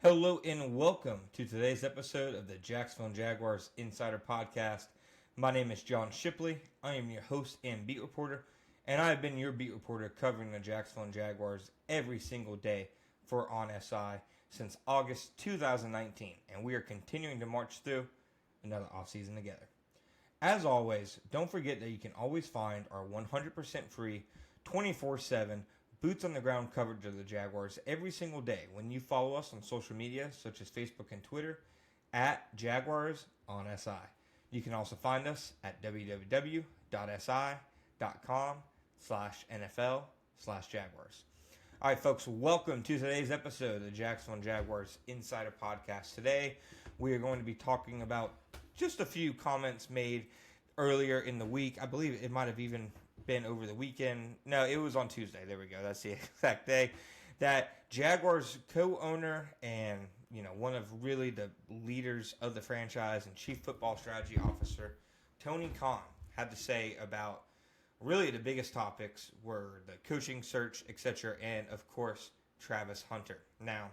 Hello and welcome to today's episode of the Jacksonville Jaguars Insider Podcast. My name is John Shipley. I am your host and beat reporter, and I have been your beat reporter covering the Jacksonville Jaguars every single day for On SI since August 2019, and we are continuing to march through another offseason together. As always, don't forget that you can always find our 100% free 24/7 boots on the ground coverage of the Jaguars every single day when you follow us on social media such as Facebook and Twitter at Jaguars on SI. You can also find us at www.si.com/NFL/Jaguars. All right, folks, welcome to today's episode of the Jacksonville Jaguars Insider Podcast. Today, we are going to be talking about just a few comments made earlier in the week. I believe it might have even been over the weekend. No, it was on Tuesday. There we go. That's the exact day that Jaguars co-owner and one of really the leaders of the franchise and chief football strategy officer Tony Khan had to say about really the biggest topics were the coaching search, etc., and of course Travis Hunter. Now,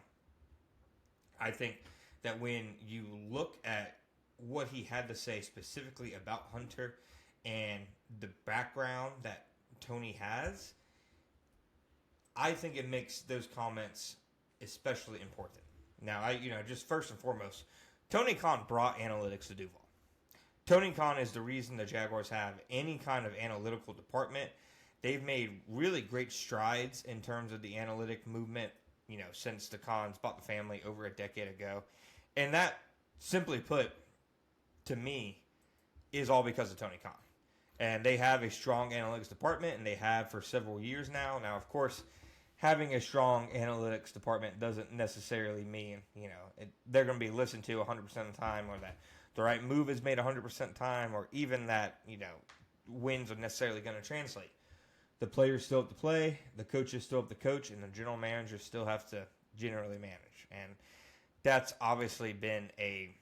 I think that when you look at what he had to say specifically about Hunter and the background that Tony has, I think it makes those comments especially important. Now, just first and foremost, Tony Khan brought analytics to Duval. Tony Khan is the reason the Jaguars have any kind of analytical department. They've made really great strides in terms of the analytic movement, since the Khans bought the family over a decade ago. And that, simply put, to me, is all because of Tony Khan. And they have a strong analytics department, and they have for several years now. Now, of course, having a strong analytics department doesn't necessarily mean, they're going to be listened to 100% of the time, or that the right move is made 100% of the time, or even that, wins are necessarily going to translate. The players still have to play, the coaches still have to coach, and the general managers still have to generally manage. And that's obviously been a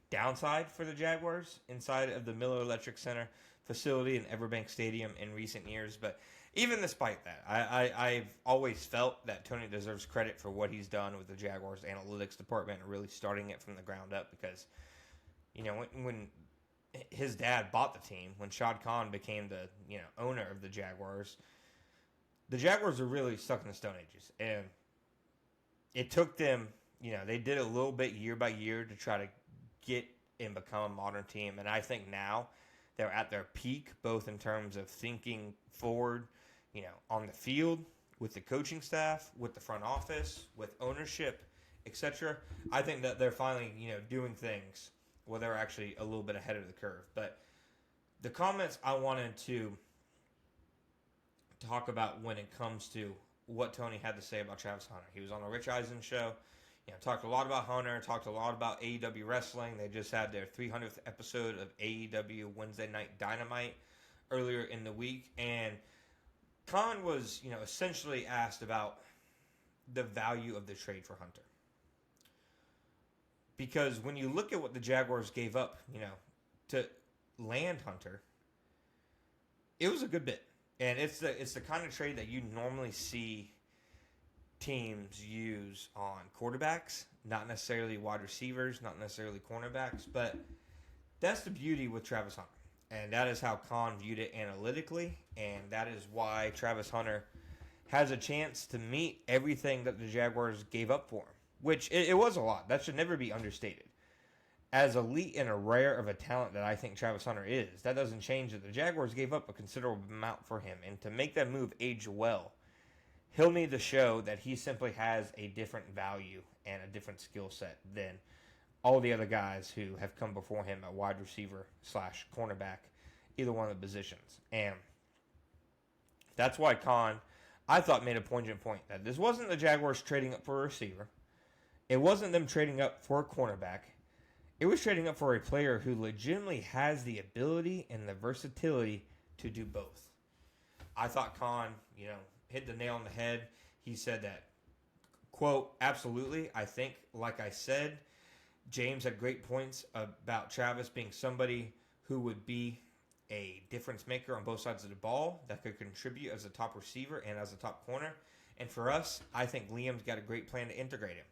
downside for the Jaguars inside of the Miller Electric Center facility and Everbank Stadium in recent years. But even despite that, I've always felt that Tony deserves credit for what he's done with the Jaguars analytics department and really starting it from the ground up, because when his dad bought the team, when Shad Khan became the owner of the Jaguars are really stuck in the Stone Ages. And it took them, they did a little bit year by year to try to get and become a modern team. And I think now they're at their peak, both in terms of thinking forward, on the field, with the coaching staff, with the front office, with ownership, etc. I think that they're finally, doing things where they're actually a little bit ahead of the curve. But the comments I wanted to talk about when it comes to what Tony had to say about Travis Hunter. He was on the Rich Eisen show. Talked a lot about Hunter, talked a lot about AEW Wrestling. They just had their 300th episode of AEW Wednesday Night Dynamite earlier in the week. And Khan was, essentially asked about the value of the trade for Hunter. Because when you look at what the Jaguars gave up, to land Hunter, it was a good bit. And it's the kind of trade that you normally see teams use on quarterbacks, not necessarily wide receivers, not necessarily cornerbacks, but that's the beauty with Travis Hunter. And that is how Khan viewed it analytically, and that is why Travis Hunter has a chance to meet everything that the Jaguars gave up for him, which it was a lot. That should never be understated. As elite and a rare of a talent that I think Travis Hunter is, that doesn't change that the Jaguars gave up a considerable amount for him, and to make that move age well, he'll need to show that he simply has a different value and a different skill set than all the other guys who have come before him at wide receiver / cornerback, either one of the positions. And that's why Khan, I thought, made a poignant point that this wasn't the Jaguars trading up for a receiver. It wasn't them trading up for a cornerback. It was trading up for a player who legitimately has the ability and the versatility to do both. I thought Khan, hit the nail on the head. He said that, quote, absolutely. I think, like I said, James had great points about Travis being somebody who would be a difference maker on both sides of the ball, that could contribute as a top receiver and as a top corner. And for us, I think Liam's got a great plan to integrate him.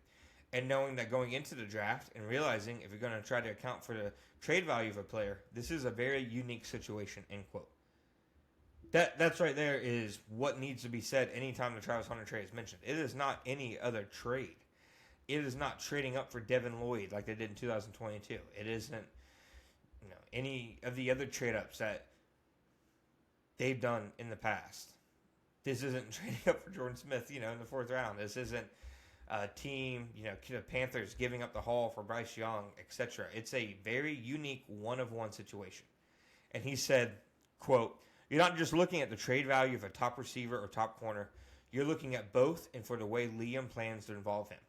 And knowing that going into the draft and realizing if you're going to try to account for the trade value of a player, this is a very unique situation, end quote. That's right there is what needs to be said anytime the Travis Hunter trade is mentioned. It is not any other trade. It is not trading up for Devin Lloyd like they did in 2022. It isn't any of the other trade ups that they've done in the past. This isn't trading up for Jordan Smith, in the fourth round. This isn't a team, the Panthers giving up the haul for Bryce Young, etc. It's a very unique one-of-one situation. And he said, quote, "You're not just looking at the trade value of a top receiver or top corner. You're looking at both and for the way Liam plans to involve him.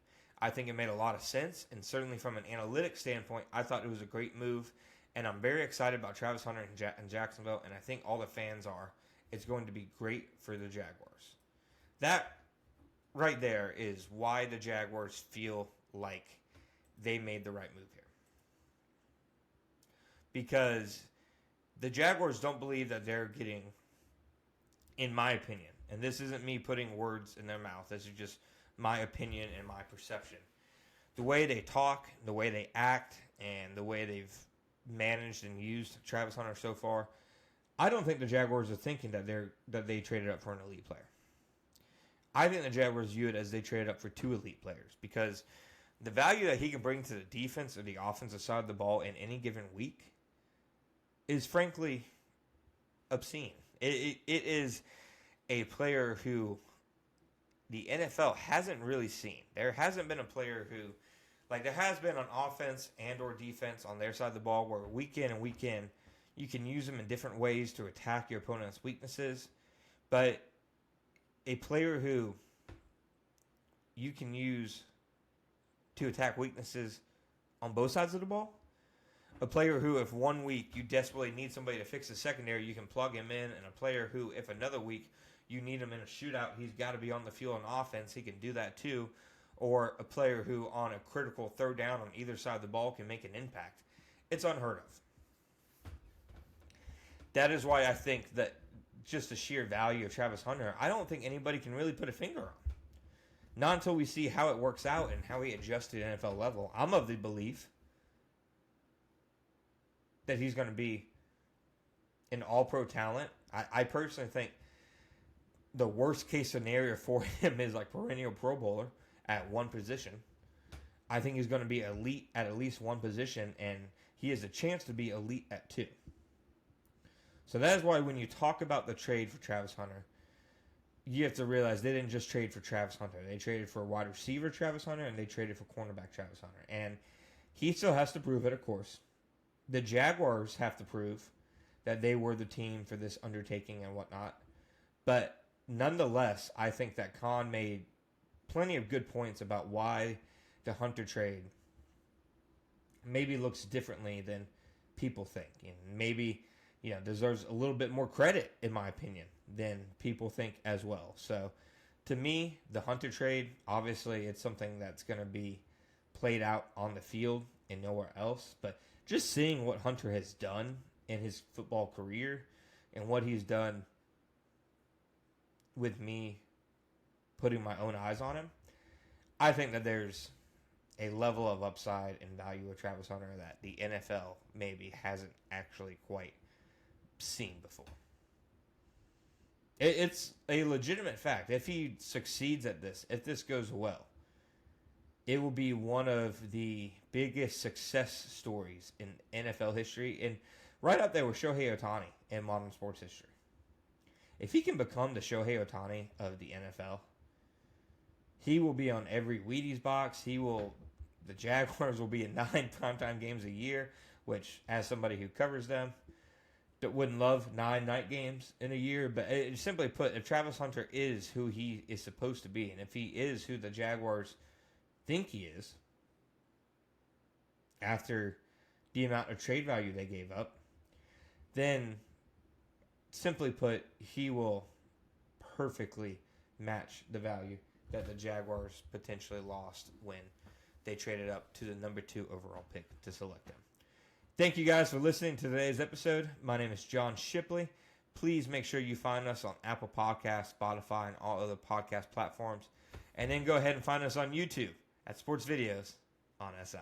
I think it made a lot of sense, and certainly from an analytics standpoint, I thought it was a great move. And I'm very excited about Travis Hunter in Jacksonville, and I think all the fans are. It's going to be great for the Jaguars." That right there is why the Jaguars feel like they made the right move here. Because the Jaguars don't believe that they're getting, in my opinion, and this isn't me putting words in their mouth, this is just my opinion and my perception. The way they talk, the way they act, and the way they've managed and used Travis Hunter so far, I don't think the Jaguars are thinking that they traded up for an elite player. I think the Jaguars view it as they traded up for two elite players because the value that he can bring to the defense or the offensive side of the ball in any given week is frankly obscene. It is a player who the NFL hasn't really seen. There hasn't been a player who, like there has been on offense and or defense on their side of the ball where week in and week in, you can use them in different ways to attack your opponent's weaknesses. But a player who you can use to attack weaknesses on both sides of the ball, a player who if one week you desperately need somebody to fix the secondary, you can plug him in, and a player who if another week you need him in a shootout, he's got to be on the field on offense, he can do that too. Or a player who on a critical third down on either side of the ball can make an impact. It's unheard of. That is why I think that just the sheer value of Travis Hunter, I don't think anybody can really put a finger on. Not until we see how it works out and how he adjusts to the NFL level. I'm of the belief that he's going to be an all-pro talent. I personally think the worst case scenario for him is like perennial Pro Bowler at one position. I think he's going to be elite at least one position, and he has a chance to be elite at two. So that is why when you talk about the trade for Travis Hunter, you have to realize they didn't just trade for Travis Hunter. They traded for wide receiver Travis Hunter, and they traded for cornerback Travis Hunter. And he still has to prove it, of course. The Jaguars have to prove that they were the team for this undertaking and whatnot. But nonetheless, I think that Khan made plenty of good points about why the Hunter trade maybe looks differently than people think. And maybe, deserves a little bit more credit, in my opinion, than people think as well. So, to me, the Hunter trade, obviously, it's something that's going to be played out on the field and nowhere else. But just seeing what Hunter has done in his football career and what he's done with me putting my own eyes on him, I think that there's a level of upside and value with Travis Hunter that the NFL maybe hasn't actually quite seen before. It's a legitimate fact. If he succeeds at this, if this goes well, it will be one of the biggest success stories in NFL history, and right up there with Shohei Ohtani in modern sports history. If he can become the Shohei Ohtani of the NFL, he will be on every Wheaties box. The Jaguars will be in 9 primetime games a year, which, as somebody who covers them, that wouldn't love 9 night games in a year. But simply put, if Travis Hunter is who he is supposed to be, and if he is who the Jaguars think he is, after the amount of trade value they gave up, then simply put, he will perfectly match the value that the Jaguars potentially lost when they traded up to the number 2 overall pick to select him. Thank you guys for listening to today's episode. My name is John Shipley. please make sure you find us on Apple Podcasts, Spotify, and all other podcast platforms. And then go ahead and find us on YouTube at Sports Videos on SI.